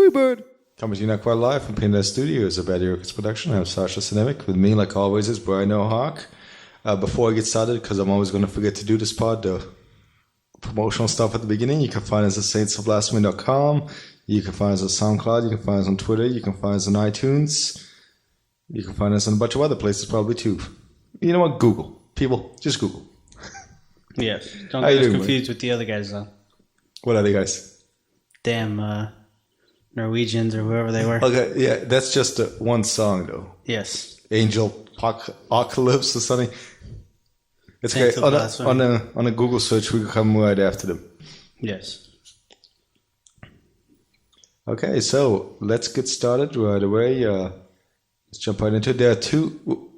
Freebird. Coming to you now quite live from Pinda Studios, a Bad Records production. I'm Sascha Saintevic. With me, like always, is Briano Hawk. Before I get started, because I'm always going to forget to do this part, the promotional stuff at the beginning, you can find us at Blasphemy.com. You can find us on SoundCloud. You can find us on Twitter. You can find us on iTunes. You can find us on a bunch of other places probably too. You know what? Google. People, just Google. Yes. Don't get us confused with the other guys, though. What other guys? Damn Norwegians or whoever they were. Okay, yeah, that's just one song, though. Yes. Angel Apocalypse or something. It's okay. On a Google search, we can come right after them. Yes. Okay, so let's get started right away. Let's jump right into it. There are two...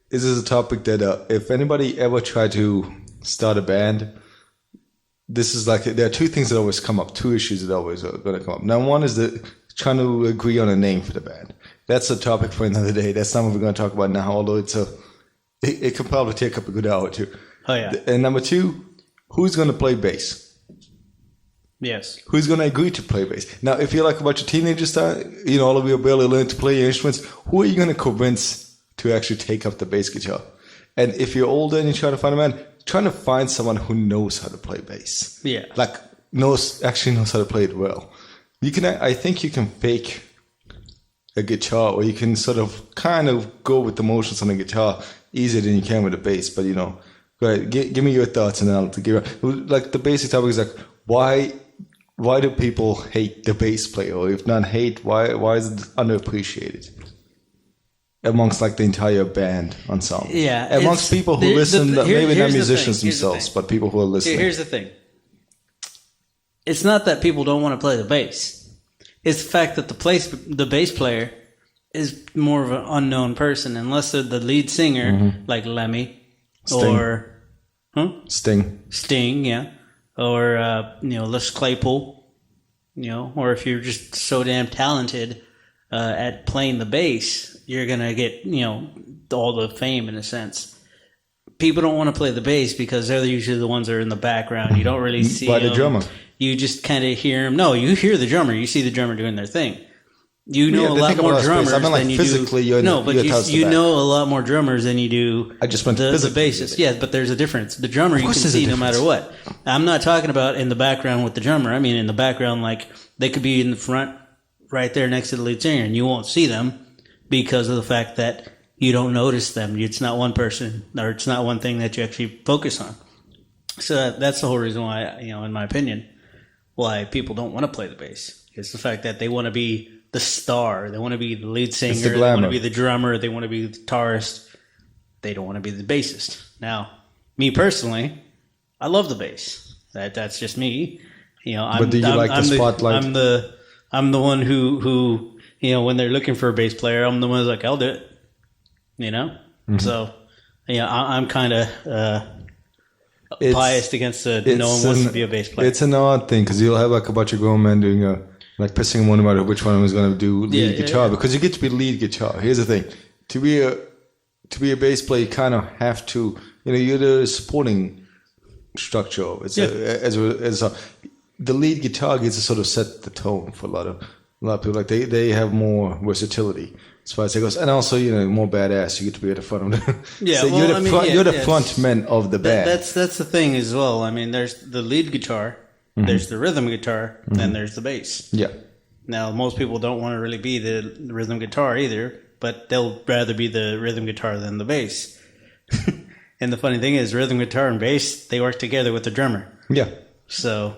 This is a topic that if anybody ever tried to start a band, this is like... There are two things that always come up, two issues that always are going to come up. Now, one is trying to agree on a name for the band. That's a topic for another day. That's not what we're going to talk about now, although it could probably take up a good hour or two. Oh, yeah. And number two, who's going to play bass? Yes. Who's going to agree to play bass? Now, if you're like a bunch of teenagers, all of you are barely learning to play your instruments, who are you going to convince to actually take up the bass guitar? And if you're older and you're trying to find a band, trying to find someone who knows how to play bass. Yeah. Like, actually knows how to play it well. I think you can fake a guitar, or you can sort of kind of go with the motions on the guitar easier than you can with the bass. But, go ahead, give me your thoughts and then I'll give you... Like, the basic topic is like, why do people hate the bass player? Or if not hate, why is it underappreciated amongst like the entire band ensemble? Yeah, amongst people who listen, maybe not musicians themselves, but people who are listening. Here's the thing. It's not that people don't want to play the bass. It's the fact that the bass player is more of an unknown person, unless they're the lead singer, like Lemmy, Sting. or Sting, yeah. Or, Les Claypool, or if you're just so damn talented at playing the bass, you're going to get, all the fame in a sense. People don't want to play the bass because they're usually the ones that are in the background. You don't really see By the drummer. You just kind of hear them. No, you hear the drummer. You see the drummer doing their thing. You know a lot more drummers than you do. No, but you know a lot more drummers than you do I just went the bassist. Yeah, but there's a difference. The drummer you can see no matter what. I'm not talking about in the background with the drummer. I mean in the background, like they could be in the front right there next to the lead singer and you won't see them because of the fact that you don't notice them. It's not one person or it's not one thing that you actually focus on. So that's the whole reason why, in my opinion, why people don't want to play the bass. It's the fact that they want to be the star. They want to be the lead singer. They want to be the drummer. They want to be the guitarist. They don't want to be the bassist. Now, me personally, I love the bass. That's just me. But do you like the spotlight? I'm the one who when they're looking for a bass player, I'm the one who's like, I'll do it. So I'm kind of biased against no one wants to be a bass player. It's an odd thing because you'll have like a bunch of grown men doing pissing one about which one was going to do lead guitar because you get to be lead guitar. Here's the thing: to be a bass player, you kind of have to. You're the supporting structure of it. The lead guitar gets to sort of set the tone for a lot of people. Like they have more versatility as far as it goes, and also more badass. You get to be at the front of the. Yeah, so you're the front man of the band. That's the thing as well. I mean, there's the lead guitar. There's the rhythm guitar, and there's the bass. Yeah. Now, most people don't want to really be the rhythm guitar either, but they'll rather be the rhythm guitar than the bass. And the funny thing is, rhythm guitar and bass, they work together with the drummer. Yeah. So,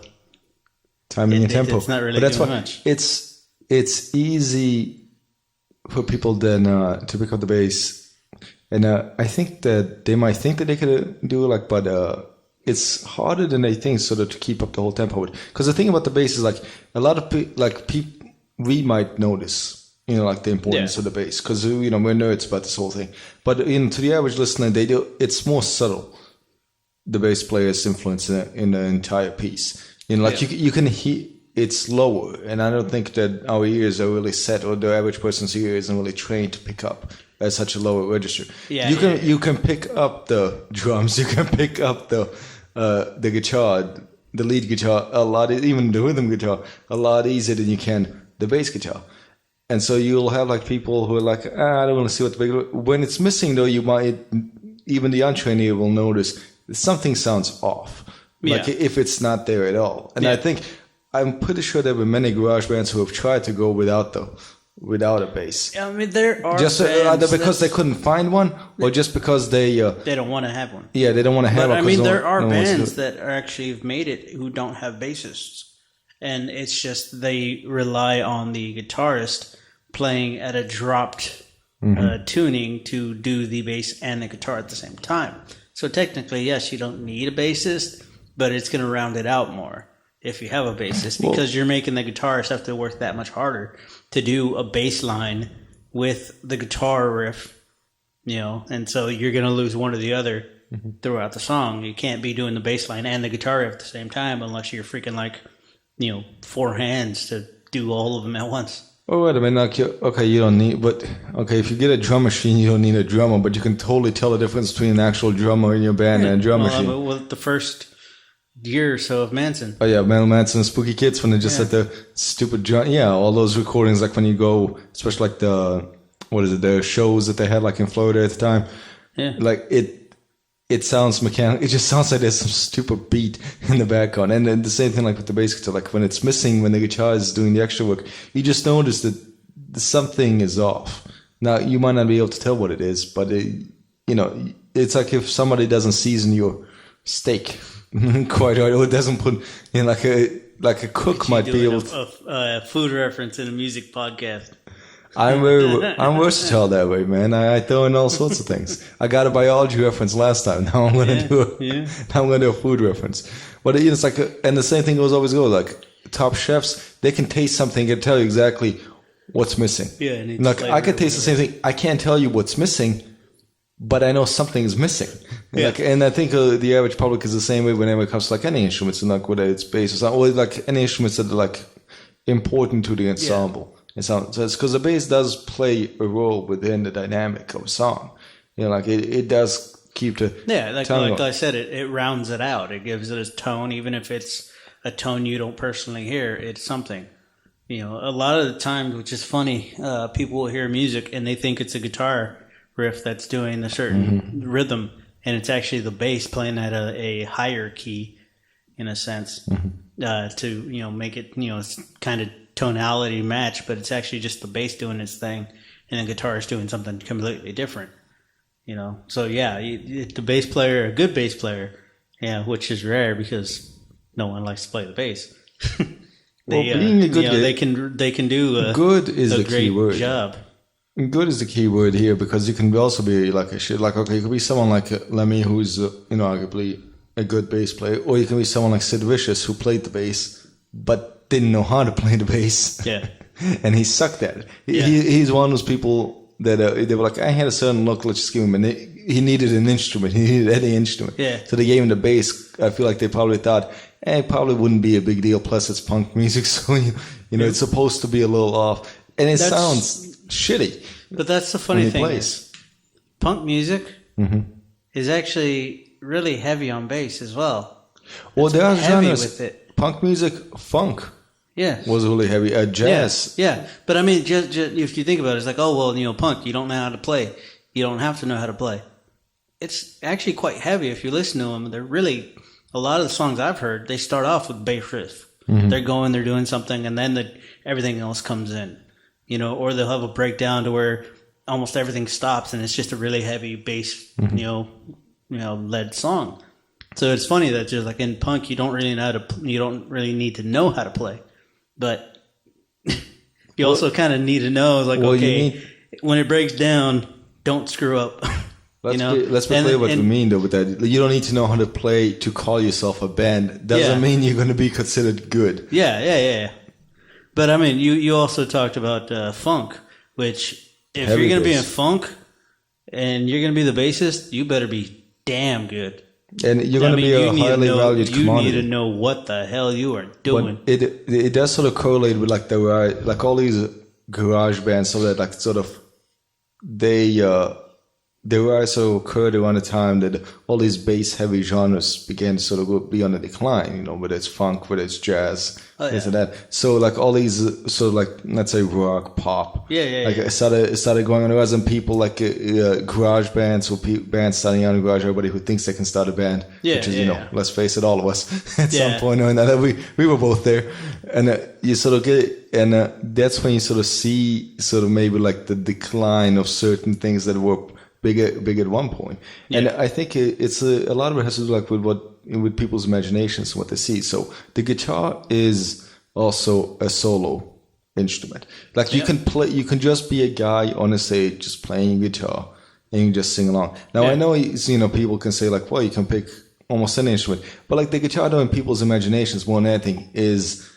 timing and tempo. It's not really doing much. It's easy for people then to pick up the bass, and I think that they might think that they could do it, but it's harder than they think, sort of, to keep up the whole tempo. Because the thing about the bass is, like, a lot of people, we might notice, the importance of the bass. Because, we're nerds about this whole thing. But, to the average listener, it's more subtle, the bass player's influence in the entire piece. You can hear it's lower. And I don't think that our ears are really set, or the average person's ear isn't really trained to pick up at such a lower register. Yeah, you can pick up the drums, you can pick up the guitar, the lead guitar a lot, even the rhythm guitar, a lot easier than you can the bass guitar. And so you'll have like people who are like, I don't want to see what the bass. When it's missing though, you might, even the untrained ear will notice something sounds off. Like if it's not there at all. And I'm pretty sure there were many garage bands who have tried to go without a bass. I mean, there are just either because they couldn't find one, or just because they don't want to have one. Yeah, they don't want to have one. I mean, there are bands that are actually have made it who don't have bassists, and it's just they rely on the guitarist playing at a dropped tuning to do the bass and the guitar at the same time. So technically, yes, you don't need a bassist, but it's going to round it out more if you have a bassist, because you're making the guitarist have to work that much harder to do a bass line with the guitar riff, and so you're going to lose one or the other throughout the song. You can't be doing the bass line and the guitar riff at the same time unless you're freaking like, 4 hands to do all of them at once. Oh, wait a minute. You don't need, if you get a drum machine, you don't need a drummer, but you can totally tell the difference between an actual drummer in your band and a drum machine. Well, the first year or so of Manson. Oh, yeah, Marilyn Manson and Spooky Kids, when they just had the stupid drum. Yeah, all those recordings, like when you go, especially like the shows that they had like in Florida at the time. Yeah. Like it sounds mechanical. It just sounds like there's some stupid beat in the background. And then the same thing like with the bass guitar. Like when it's missing, when the guitar is doing the extra work, you just notice that something is off. Now, you might not be able to tell what it is, but it's like if somebody doesn't season your steak quite right, or it doesn't put like a cook might be able to. A food reference in a music podcast. I'm versatile that way, man. I throw in all sorts of things. I got a biology reference last time. Now I'm going to do a food reference. But it's like, and the same thing always goes. Like top chefs, they can taste something and tell you exactly what's missing. Yeah, and like I can taste the same thing. I can't tell you what's missing, but I know something is missing. Yeah. And I think the average public is the same way whenever it comes to like any instruments, and like whether it's bass or something, or like any instruments that are like important to the ensemble. So it's because the bass does play a role within the dynamic of a song. Like it does keep the like I said, it rounds it out. It gives it a tone, even if it's a tone you don't personally hear. It's something. A lot of the times, which is funny, people will hear music and they think it's a guitar riff that's doing a certain rhythm, and it's actually the bass playing at a higher key, in a sense, to make it kind of tonality match, but it's actually just the bass doing its thing and the guitar is doing something completely different. So the bass player, a good bass player, which is rare because no one likes to play the bass. Being a good they can do a good is a the great key word. job. Good is the key word here, because you can also be like you could be someone like Lemmy, who's arguably a good bass player, or you can be someone like Sid Vicious, who played the bass but didn't know how to play the bass. Yeah. And he sucked at it. He's one of those people that they were like, I had a certain look, let's just give him. And he needed an instrument. He needed any instrument. Yeah. So they gave him the bass. I feel like they probably thought, it probably wouldn't be a big deal. Plus, it's punk music, so it's supposed to be a little off, and it sounds shitty. But that's the funny thing. Is, punk music is actually really heavy on bass as well. Well, there are genres with it. Punk music, funk. Yeah, was really heavy. Jazz. Yeah. But I mean, just if you think about it, it's like, punk, you don't know how to play. You don't have to know how to play. It's actually quite heavy if you listen to them. They're really, a lot of the songs I've heard, they start off with bass riff. They're doing something, and then everything else comes in. Or they'll have a breakdown to where almost everything stops, and it's just a really heavy bass, led song. So it's funny that just like in punk, you don't really need to know how to play, but you also kind of need to know, like, when it breaks down, don't screw up. Let's be clear what we mean though with that. You don't need to know how to play to call yourself a band. Doesn't mean you're going to be considered good. Yeah. But I mean, you also talked about funk, which if you're going to be in funk and you're going to be the bassist, you better be damn good. And you're going to be a highly valued commodity. You need to know what the hell you are doing. But it does sort of correlate with like all these garage bands, so that like sort of they there also occurred around the time that all these bass-heavy genres began to sort of be on the decline, whether it's funk, whether it's jazz, this and that. So, like, all these sort of, like, let's say rock, pop. It started going on the rise, and people like garage bands, or bands starting out in garage, everybody who thinks they can start a band, which is, let's face it, all of us at some point or another. We were both there. And you sort of get it, and that's when you sort of see sort of maybe like the decline of certain things that were big at one point. And I think it's a lot of it has to do like with people's imaginations and what they see. So the guitar is also a solo instrument. Like you can just be a guy on a stage just playing guitar and you can just sing along. Now I know people can say like, well, you can pick almost any instrument, but like the guitar though in people's imaginations more than anything is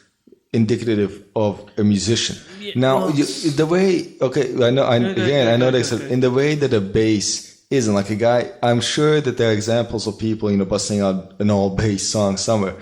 indicative of a musician. Now, the way, I know they said in the way that a bass isn't like a guy. I'm sure that there are examples of people, busting out an all bass song somewhere,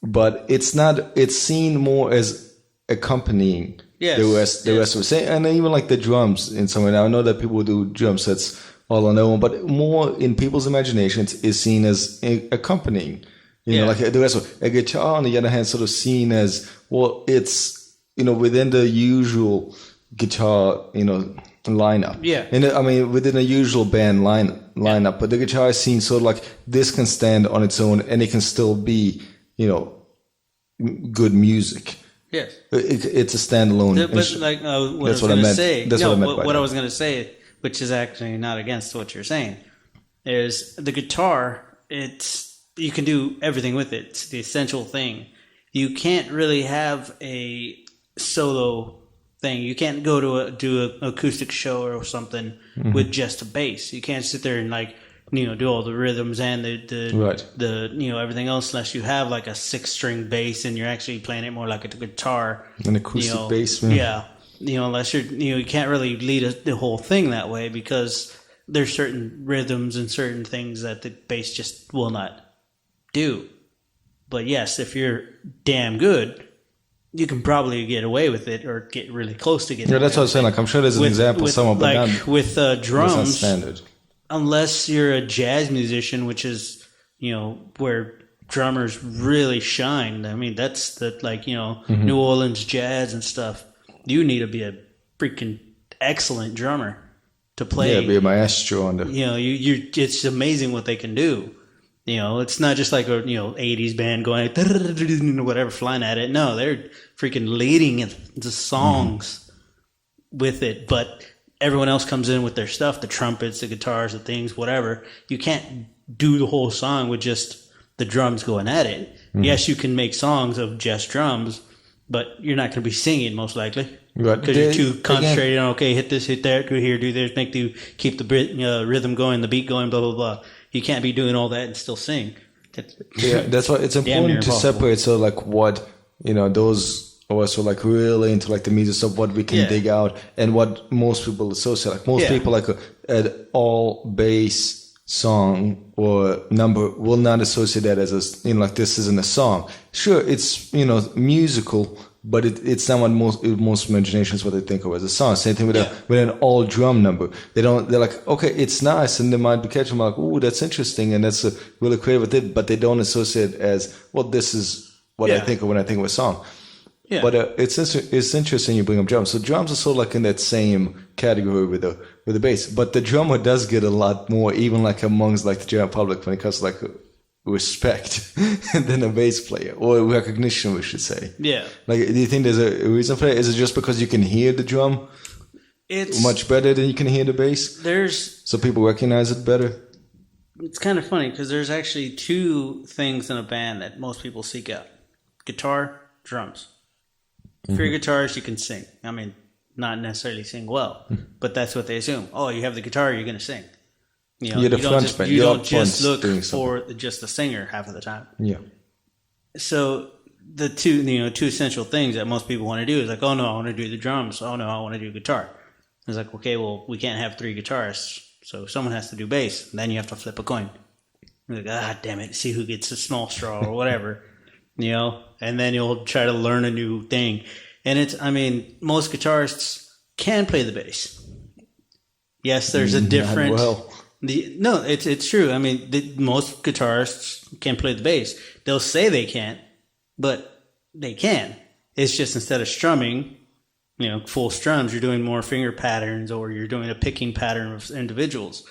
but it's not. It's seen more as accompanying the rest of the same, and even like the drums in some way. Now I know that people do drum sets all on their own, but more in people's imaginations is seen as accompanying. Like the rest of a guitar, on the other hand, sort of seen as, well, it's, within the usual guitar, lineup. Yeah. And I mean, within a usual band lineup, but the guitar is seen sort of like this can stand on its own and it can still be, good music. Yes. It's a standalone. But like, what I was going to say, which is actually not against what you're saying, is the guitar, you can do everything with it. It's the essential thing. You can't really have a solo thing. You can't go to do an acoustic show or something with just a bass. You can't sit there and like, do all the rhythms and the everything else unless you have like a 6-string bass and you're actually playing it more like a guitar. An acoustic bass, man. Yeah. Unless you can't really lead the whole thing that way because there's certain rhythms and certain things that the bass just will not do. But yes, if you're damn good, you can probably get away with it or get really close to getting away with it. Yeah, that's what I was saying. Like, I'm sure there's an example somewhere, but like with drums, standard. Unless you're a jazz musician, which is, where drummers really shine. I mean, that's the, like, New Orleans jazz and stuff. You need to be a freaking excellent drummer to play. Yeah, be a maestro on the... it's amazing what they can do. It's not just like a 80s band going whatever flying at it. No, they're freaking leading the songs with it. But everyone else comes in with their stuff, the trumpets, the guitars, the things, whatever. You can't do the whole song with just the drums going at it. Yes, you can make songs of just drums, but you're not going to be singing most likely. Right. Because you're too concentrated on, hit this, hit that, go here, do this, keep the rhythm going, the beat going, blah, blah, blah. You can't be doing all that and still sing. That's why it's important to separate. So, like, what those of us who like really into like the music stuff, what we can dig out, and what most people associate. Like most people, like an all bass song or number will not associate that as a like this isn't a song. Sure, it's musical. But it's not what most imaginations what they think of as a song. Same thing with an all drum number. They're like, okay, it's nice, and they might be catching like, ooh, that's interesting, and that's really creative with it. But they don't associate it as, well, this is what I think of when I think of a song. Yeah. But it's interesting you bring up drums. So drums are sort of like in that same category with the bass. But the drummer does get a lot more, even like amongst like the general public when it comes to like respect than a bass player, or recognition, we should say. Yeah. Like, do you think there's a reason for that? Is it just because you can hear the drum much better than you can hear the bass? So people recognize it better? It's kind of funny because there's actually two things in a band that most people seek out: guitar, drums. If you're a guitarist, you can sing. I mean, not necessarily sing well, but that's what they assume. Oh, you have the guitar, you're going to sing. You're the front man. You don't just look for just the singer half of the time. Yeah. So the two essential things that most people want to do is like, oh no, I want to do the drums. Oh no, I want to do guitar. It's like, okay, well, we can't have 3 guitarists, so someone has to do bass. And then you have to flip a coin. You're like, damn it, see who gets the small straw or whatever, And then you'll try to learn a new thing. And most guitarists can play the bass. Yes, there's a different. Well. No, it's true. I mean, most guitarists can't play the bass. They'll say they can't, but they can. It's just instead of strumming, full strums, you're doing more finger patterns or you're doing a picking pattern of individuals.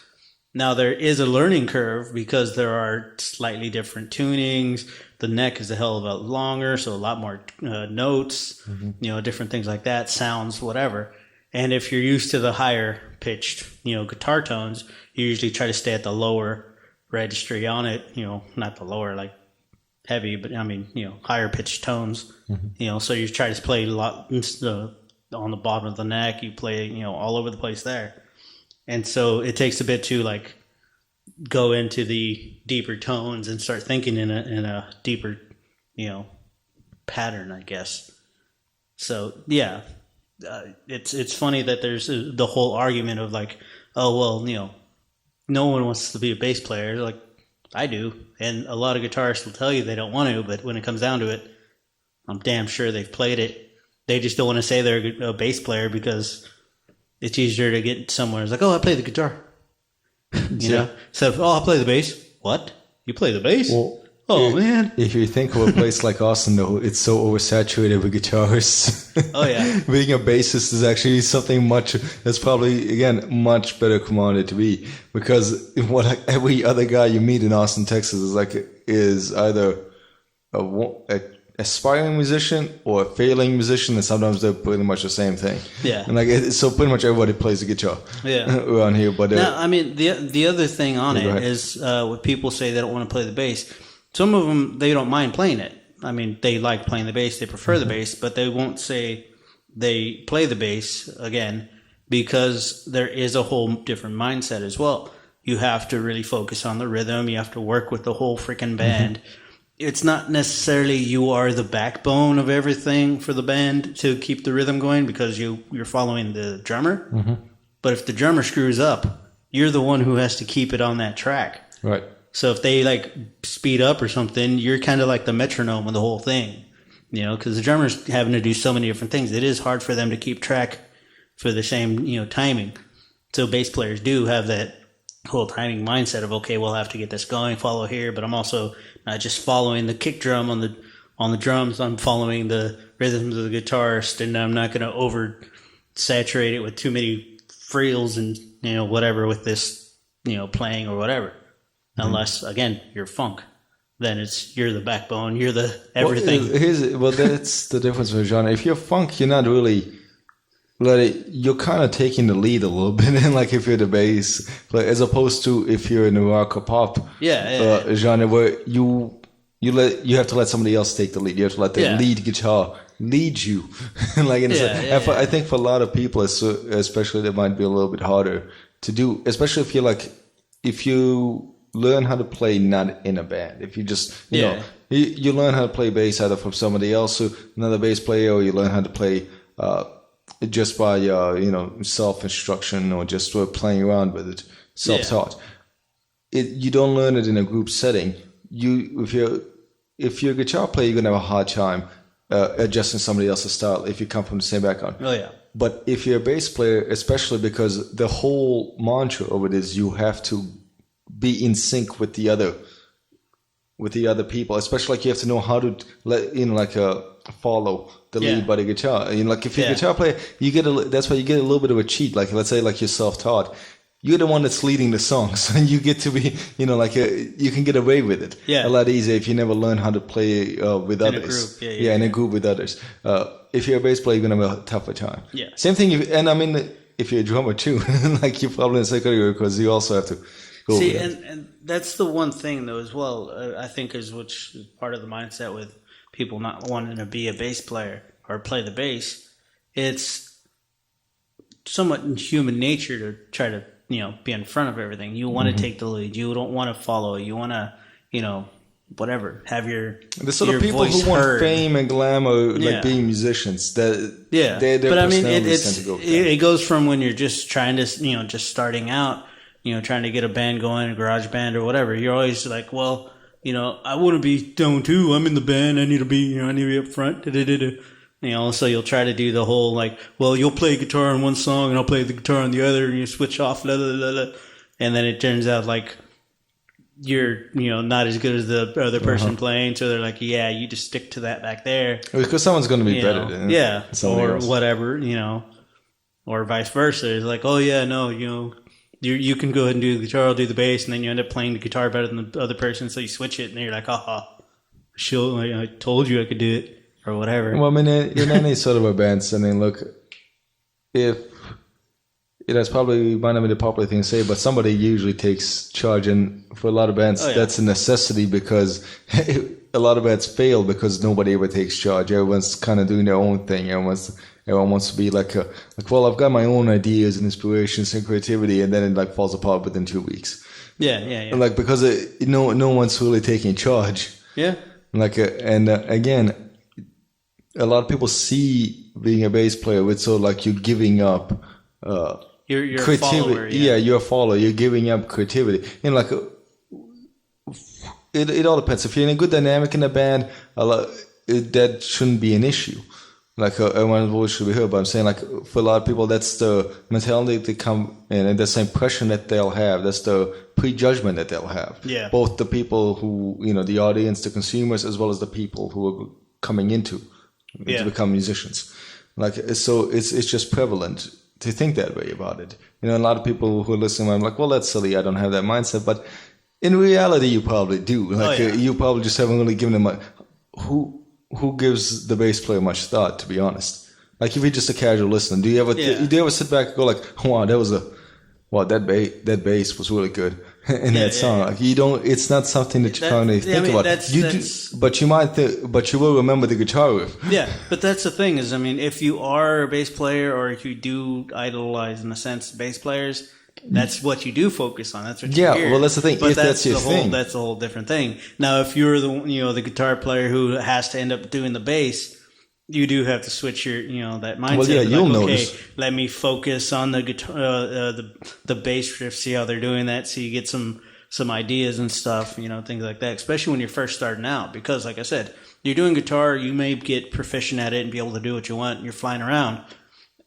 Now, there is a learning curve because there are slightly different tunings. The neck is a hell of a lot longer, so a lot more notes, different things like that, sounds, whatever. And if you're used to the higher pitched, guitar tones, you usually try to stay at the lower registry on it, not the lower, like heavy, but I mean, higher pitched tones, so you try to play a lot on the bottom of the neck, you play, all over the place there. And so it takes a bit to like go into the deeper tones and start thinking in a deeper, pattern, I guess. So yeah, it's funny that there's the whole argument of like, oh well, no one wants to be a bass player. Like I do, and a lot of guitarists will tell you they don't want to, but when it comes down to it, I'm damn sure they've played it. They just don't want to say they're a bass player because it's easier to get somewhere. It's like, oh, I play the guitar. you know? So, I play the bass. What? You play the bass? Well, man. If you think of a place like Austin, though, it's so oversaturated with guitarists. Oh, yeah. Being a bassist is actually something that's probably, again, much better commanded to be. Because every other guy you meet in Austin, Texas is either a aspiring musician or a failing musician, and sometimes they're pretty much the same thing. Yeah. And so pretty much everybody plays the guitar. Yeah. Around here. But now, I mean, the other thing on it is when people say they don't want to play the bass, some of them, they don't mind playing it. I mean, they like playing the bass, they prefer the bass, but they won't say they play the bass again because there is a whole different mindset as well. You have to really focus on the rhythm. You have to work with the whole freaking band. It's not necessarily you are the backbone of everything for the band to keep the rhythm going because you're following the drummer. But if the drummer screws up, you're the one who has to keep it on that track. Right. So if they like speed up or something, you're kind of like the metronome of the whole thing, because the drummer's having to do so many different things. It is hard for them to keep track for the same, timing. So bass players do have that whole timing mindset of, okay, we'll have to get this going, follow here, but I'm also not just following the kick drum on the drums. I'm following the rhythms of the guitarist, and I'm not going to over saturate it with too many frills and whatever with this playing or whatever. Unless again you're funk, then you're the backbone, you're the everything. That's the difference with genre. If you're funk, you're not really. You're kind of taking the lead a little bit, and like if you're the bass, as opposed to if you're in a rock or pop genre where you have to let somebody else take the lead. You have to let the lead guitar lead you. I think for a lot of people, especially, that might be a little bit harder to do, especially if you learn how to play not in a band. If you just you learn how to play bass either from somebody else, another bass player, or you learn how to play just by self-instruction or just playing around with it, self-taught. You don't learn it in a group setting. If you're a guitar player, you're gonna have a hard time adjusting somebody else's style if you come from the same background. Oh yeah. But if you're a bass player, especially because the whole mantra of it is you have to be in sync with the other people, especially you have to know how to follow the lead by the guitar. If you're a guitar player, that's why you get a little bit of a cheat. Let's say you're self-taught, you're the one that's leading the songs, and you get to be you can get away with it a lot easier if you never learn how to play with others. In a group with others. If you're a bass player, you're gonna have a tougher time. Same thing. If you're a drummer too, you're probably in the same category because you also have to. See, and that's the one thing, though, as well, I think which is part of the mindset with people not wanting to be a bass player or play the bass. It's somewhat in human nature to try to, be in front of everything. You want to take the lead. You don't want to follow. You want to, whatever, have your the sort of people who want fame and glamour, being musicians. Their but I mean, it goes from when you're just trying to, just starting out, trying to get a band going, a garage band or whatever. You're always like, well, I want to be done too. I'm in the band. I need to be up front. You know, so you'll try to do the whole like, well, you'll play guitar on one song and I'll play the guitar on the other, and you switch off, blah, blah, blah, blah. And then it turns out like you're, you know, not as good as the other person playing, so they're like, yeah, you just stick to that back there. Because someone's going to be better than or else. whatever, you know, or vice versa. It's like, oh yeah, no, you know, you can go ahead and do the guitar, I'll do the bass, and then you end up playing the guitar better than the other person, so you switch it, and you're like, I told you I could do it. Or whatever. Well, I mean, in any sort of a band, I mean, look, if that's probably might not be the popular thing to say, but somebody usually takes charge, and for a lot of bands, that's a necessity because a lot of bands fail because nobody ever takes charge. Everyone's kind of doing their own thing. Everyone wants to be like, well, I've got my own ideas and inspirations and creativity, and then it like falls apart within 2 weeks. Yeah. And, like because no one's really taking charge. Yeah. Like again. A lot of people see being a bass player with sort of like you're giving up you're creativity. A follower, You're a follower. You're giving up creativity. And like it all depends. If you're in a good dynamic in a band, that shouldn't be an issue. Like everyone's voice should be heard. But I'm saying like for a lot of people, that's the mentality they come in, and that's the impression that they'll have. That's the prejudgment that they'll have. Yeah. Both the people who, you know, the audience, the consumers, as well as the people who are coming into to become musicians. Like, so it's just prevalent to think that way about it. You know, a lot of people who are listening, I'm like, well, that's silly. I don't have that mindset. But in reality, you probably do. Like, you probably just haven't really given them who gives the bass player much thought, to be honest. Like, if you're just a casual listener, do you ever sit back and go like, wow, that bass was really good in that song. Like, you don't. It's not something that you can't really think about. But you might. But you will remember the guitar riff. Yeah, but that's the thing is, I mean, if you are a bass player, or if you do idolize, in a sense, bass players, that's what you do focus on. That's what you hear. Well, that's the thing. But if that's your thing, that's a whole different thing. Now, if you're the guitar player who has to end up doing the bass, you do have to switch your, that mindset. Well, yeah, you'll notice. Okay, let me focus on the guitar, the bass riff, see how they're doing that, so you get some ideas and stuff, things like that, especially when you're first starting out. Because, like I said, you're doing guitar, you may get proficient at it and be able to do what you want, and you're flying around.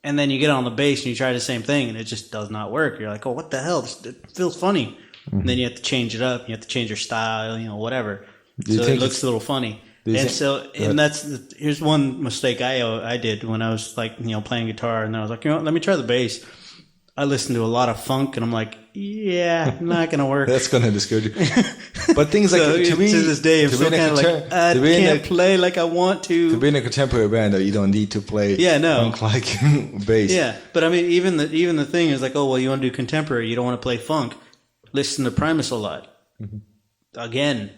And then you get on the bass and you try the same thing, and it just does not work. You're like, oh, what the hell? It feels funny. Mm-hmm. And then you have to change it up. You have to change your style, whatever. So it looks a little funny. Here's one mistake I did when I was like, playing guitar, and I was like, let me try the bass. I listened to a lot of funk, and I'm like, yeah, not gonna work. That's gonna discourage you. But things like to this day, I'm still kind of like, I can't play like I want to. To be in a contemporary band, though, you don't need to play funk like bass. Yeah, but I mean, even the thing is like, oh well, you want to do contemporary, you don't want to play funk. Listen to Primus a lot. Mm-hmm. Again,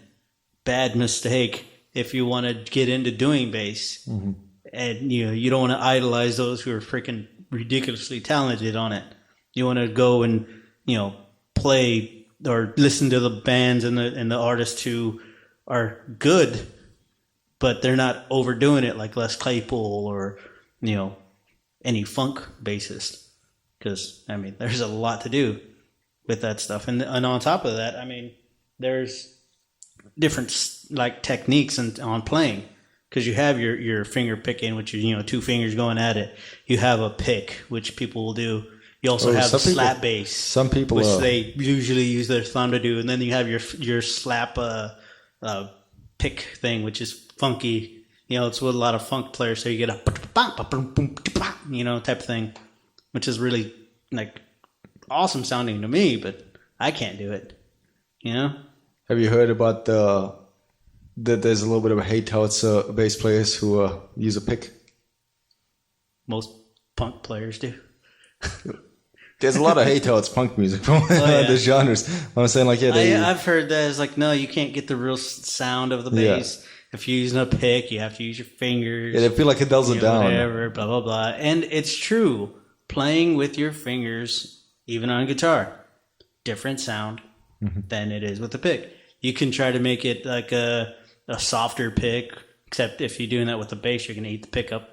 bad mistake. If you want to get into doing bass, mm-hmm. and you don't want to idolize those who are freaking ridiculously talented on it. You want to go and play or listen to the bands and the artists who are good, but they're not overdoing it like Les Claypool or any funk bassist. Because I mean, there's a lot to do with that stuff, and on top of that, I mean, there's different like techniques on playing, because you have your finger picking, which is two fingers going at it. You have a pick, which people will do. You also have the slap bass. Some people, which they usually use their thumb to do, and then you have your slap pick thing, which is funky. It's with a lot of funk players, so you get a type of thing, which is really like awesome sounding to me, but I can't do it. Have you heard about that there's a little bit of a hate towards bass players who use a pick? Most punk players do. There's a lot of hate towards punk music from the genres. I'm saying I've heard that it's like, no, you can't get the real sound of the bass. Yeah. If you're using a pick, you have to use your fingers. Yeah, I feel like it dulls it down. Whatever, blah, blah, blah. And it's true. Playing with your fingers, even on guitar, different sound than it is with the pick. You can try to make it like a softer pick, except if you're doing that with the bass, you're going to eat the pickup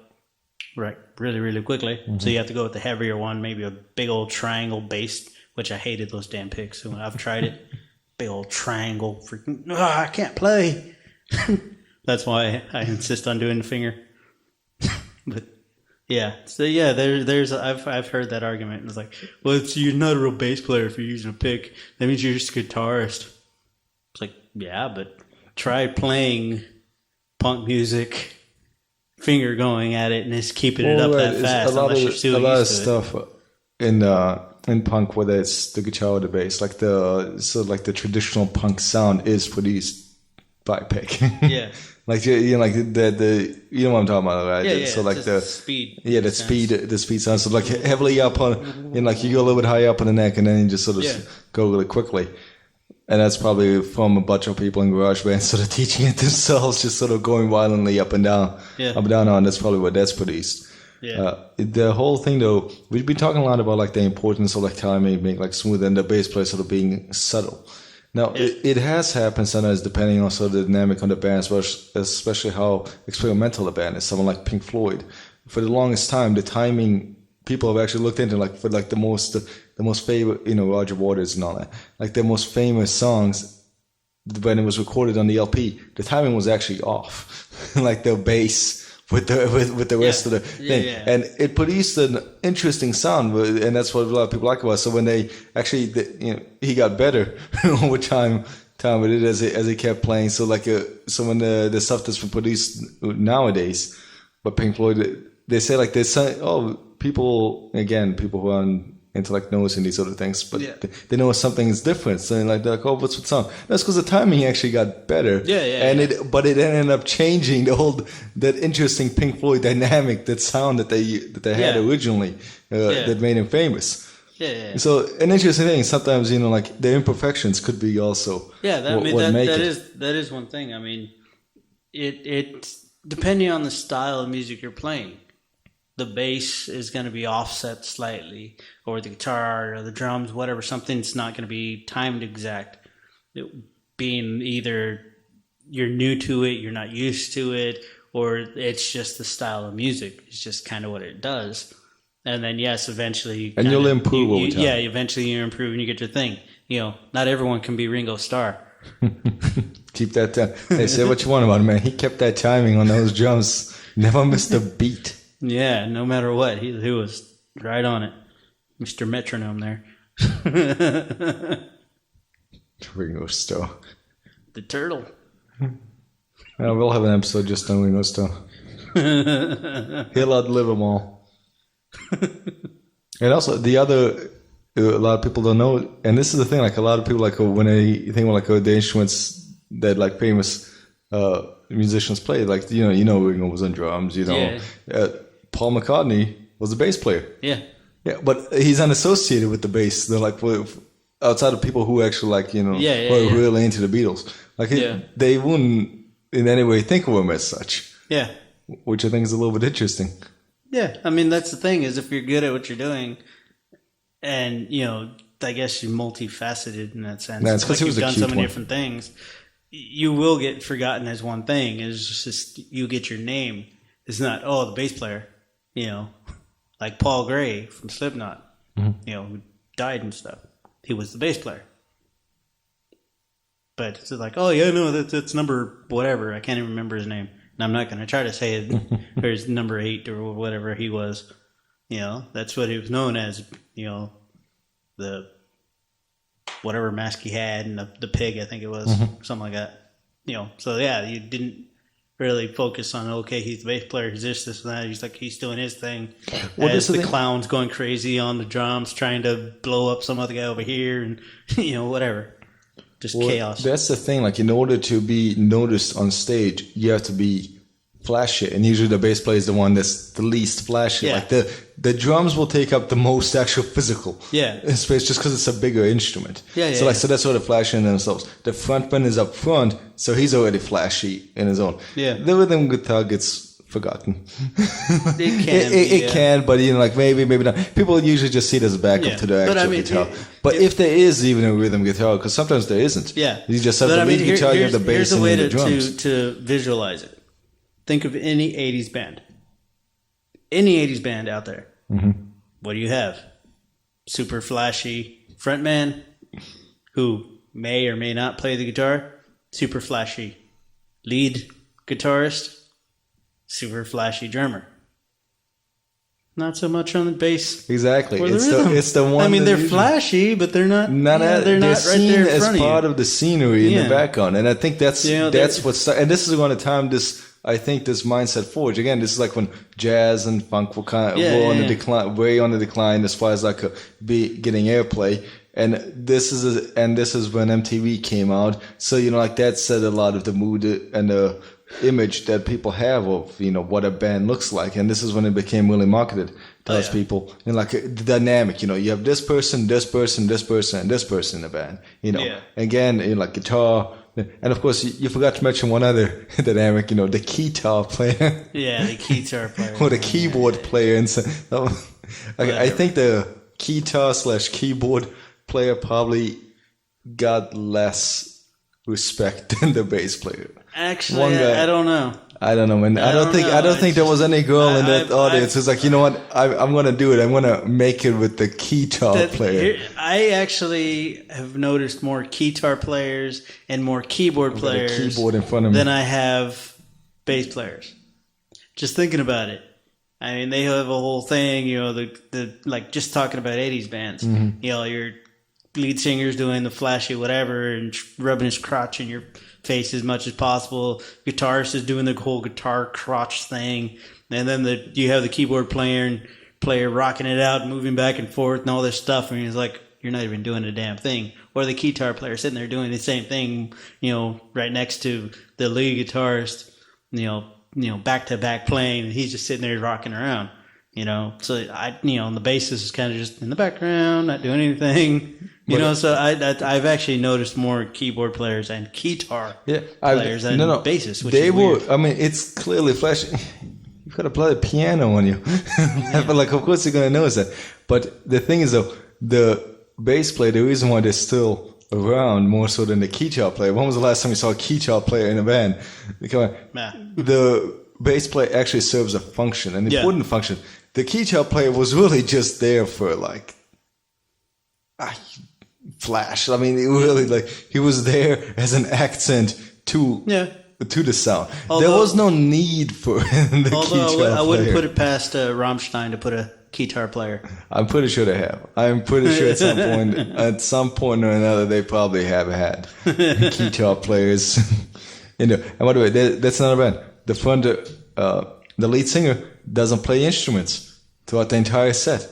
really, really quickly. Mm-hmm. So you have to go with the heavier one, maybe a big old triangle bass, which I hated those damn picks. So when I've tried it, big old triangle, freaking, I can't play. That's why I insist on doing the finger. But yeah, so yeah, there's I've heard that argument. And it's like, well, you're not a real bass player if you're using a pick. That means you're just a guitarist. It's like, yeah, but try playing punk music, finger going at it, and just keeping it up that fast. A lot of stuff in punk, whether it's the guitar or the bass, like the traditional punk sound is produced by pick. Yeah. Like like the you know what I'm talking about, right? Yeah, So like the speed. Yeah, the speed sound. So like heavily up on, like you go a little bit high up on the neck, and then you just sort of go really quickly. And that's probably from a bunch of people in garage bands sort of teaching it themselves, just sort of going violently up and down, up and down. And that's probably what that's produced. Yeah. The whole thing, though, we've been talking a lot about like the importance of like timing being like smooth and the bass player sort of being subtle. Now, it has happened sometimes depending on sort of the dynamic on the band, especially how experimental the band is. Someone like Pink Floyd, for the longest time, the timing, people have actually looked into like for like the most favorite, Roger Waters and all that, like the most famous songs when it was recorded on the LP, the timing was actually off, like the bass with the rest of the thing, and it produced an interesting sound, and that's what a lot of people like about it. So when they actually, he got better over time with it as he kept playing. So like so when the stuff that's been produced nowadays, but Pink Floyd, they say like there's people who are into like noticing these sort of things, but they know something is different. So they're like, oh, what's wrong? That's because the timing actually got better. But it ended up changing that interesting Pink Floyd dynamic, that sound that they had originally, that made him famous. So an interesting thing. Sometimes like the imperfections could be also that is one thing. I mean, it depending on the style of music you're playing. The bass is going to be offset slightly, or the guitar or the drums, whatever, something's not going to be timed exact. Being either you're new to it, you're not used to it, or it's just the style of music. It's just kind of what it does. And then, yes, eventually... And you'll improve over time. Yeah, eventually you improve and you get your thing. Not everyone can be Ringo Starr. Keep that time. Hey, say what you want about him, man. He kept that timing on those drums. Never missed a beat. Yeah, no matter what, he was right on it, Mr. Metronome there. Ringo Starr, the turtle. We'll have an episode just on Ringo Starr. He'll outlive them all. And also the other, a lot of people don't know, and this is the thing. Like a lot of people, like when they think about like the instruments that like famous musicians play, like Ringo was on drums, Paul McCartney was the bass player. Yeah, but he's unassociated with the bass. They're like outside of people who actually who are really into the Beatles. Like they wouldn't in any way think of him as such. Yeah, which I think is a little bit interesting. Yeah, I mean that's the thing is if you're good at what you're doing, and I guess you're multifaceted in that sense. That's because you've done so many different things. You will get forgotten as one thing. It's just you get your name. It's not the bass player. Like Paul Gray from Slipknot, who died and stuff. He was the bass player. But it's like, that's number whatever. I can't even remember his name. And I'm not going to try to say it. There's number 8 or whatever he was. That's what he was known as, the whatever mask he had and the pig, I think it was, something like that. So yeah, you didn't really focus on he's the bass player, he's this and that. He's doing his thing. As the clown's going crazy on the drums, trying to blow up some other guy over here, and whatever, just chaos. That's the thing. Like in order to be noticed on stage, you have to be flashy, and usually the bass player is the one that's the least flashy. Yeah. Like the drums will take up the most actual physical space just because it's a bigger instrument. So that's sort of flashy in themselves. The frontman is up front, so he's already flashy in his own. Yeah. The rhythm guitar gets forgotten. It can, but maybe not. People usually just see it as a backup to the actual guitar. But if there is even a rhythm guitar, because sometimes there isn't. Yeah. You just have the lead guitar, you have the bass, and the drums. Here's a way to visualize it. Think of any 80s band. Any 80s band out there. Mm-hmm. What do you have? Super flashy frontman who may or may not play the guitar. Super flashy lead guitarist. Super flashy drummer. Not so much on the bass. Exactly. Or the It's rhythm. it's the one. I mean, they're flashy, but they're not. They're not seen right there in as front part of of the scenery in the background, and I think that's what's. And this is going to time this. I think this mindset forward again. This is like when jazz and funk were on the decline, way on the decline as far as like getting airplay. And this is when MTV came out. So like that set a lot of the mood and the image that people have of what a band looks like. And this is when it became really marketed to us people. And like the dynamic, you have this person, this person, this person, and this person in the band. Again, like guitar. And of course, you forgot to mention one other dynamic, the guitar player. Yeah, the guitar player. Or the keyboard player. And so, I think the guitar/keyboard player probably got less respect than the bass player. Actually, I don't know. I don't know, man. I don't think there was any girl in that audience who's like, you know what? I'm gonna do it. I'm gonna make it with the guitar player. I actually have noticed more guitar players and more keyboard players keyboard in front of me than I have bass players. Just thinking about it. I mean, they have a whole thing, the like just talking about 80s bands. Mm-hmm. Your lead singer's doing the flashy whatever and rubbing his crotch in your face as much as possible. Guitarist is doing the whole guitar crotch thing, and then you have the keyboard player rocking it out, moving back and forth, and all this stuff. And he's like, "You're not even doing a damn thing." Or the guitar player sitting there doing the same thing, right next to the lead guitarist, back to back playing, and he's just sitting there rocking around. So and the bassist is kind of just in the background, not doing anything. So I've actually noticed more keyboard players and guitar players than bassists. Which is weird. I mean, it's clearly flashing. You've got to play the piano on you. But like, of course, you're going to notice that. But the thing is, though, the bass player, the reason why they're still around more so than the guitar player. When was the last time you saw a guitar player in a band? The bass player actually serves a function, an important function. The guitar player was really just there for like flash. I mean, it really he was there as an accent to the sound. There was no need for the guitar player. I wouldn't put it past Rammstein to put a guitar player. I'm pretty sure they have. I'm pretty sure at some point or another they probably have had guitar players. And by the way, that's not a band. The lead singer doesn't play instruments throughout the entire set.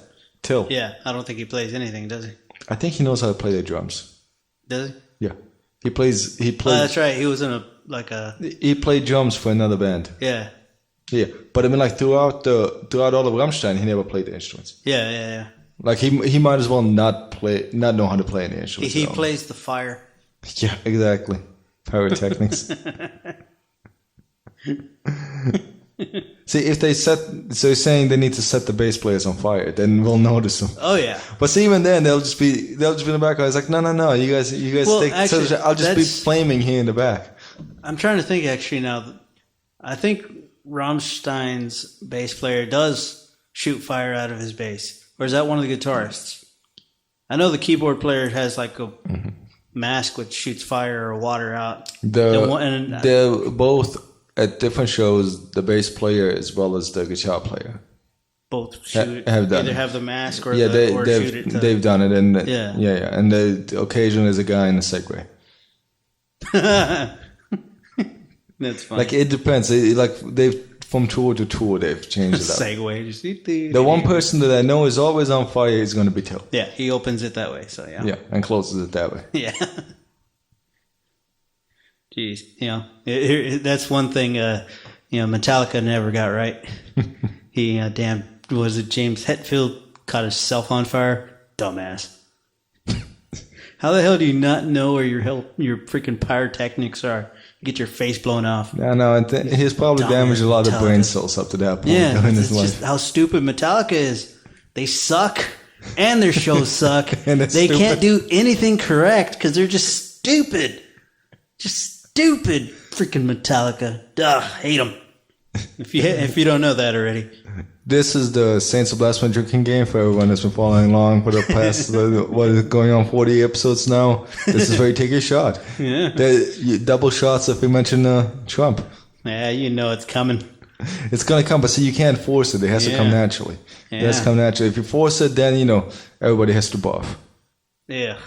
Yeah, I don't think he plays anything, does he? I think he knows how to play the drums. Does he? Yeah, he plays. That's right. He was in He played drums for another band. Yeah. Yeah, but I mean, like throughout all of Rammstein, he never played the instruments. Yeah. Like he might as well not know how to play any instruments. He plays the fire. Yeah, exactly. Pyrotechnics. See, if so saying they need to set the bass players on fire, then we'll notice them. Oh yeah. But see, even then they'll just be in the background. It's like, no, you guys take. Actually, I'll just be flaming here in the back. I'm trying to think actually now. I think Rammstein's bass player does shoot fire out of his bass, or is that one of the guitarists? I know the keyboard player has like a mask which shoots fire or water out. They're both at different shows. The bass player as well as the guitar player both shoot. Have done either it. have the mask or shoot it. They've done it, and yeah. And occasionally there's a guy in a Segway. That's funny. Like it depends. They've from tour to tour they've changed it up. Segway. The one person that I know is always on fire is going to be Till. Yeah, he opens it that way. So yeah. Yeah, and closes it that way. Yeah. Jeez, that's one thing. Metallica never got right. He was it James Hetfield caught himself on fire? Dumbass. How the hell do you not know where your freaking pyrotechnics are? Get your face blown off. No, he's probably damaged a lot of brain cells up to that point in his life. Just how stupid Metallica is. They suck, and their shows suck. And they can't do anything correct because they're just stupid. Just stupid. Freaking Metallica. Ugh, hate them. If you don't know that already. This is the Saints of Blasphemy drinking game for everyone that's been following along for the past, what is going on, 40 episodes now. This is where you take your shot. Yeah. Double shots if we mention Trump. Yeah, you know it's coming. It's gonna come, but see, you can't force it. It has to come naturally. It has to come naturally. If you force it, then everybody has to barf. Yeah.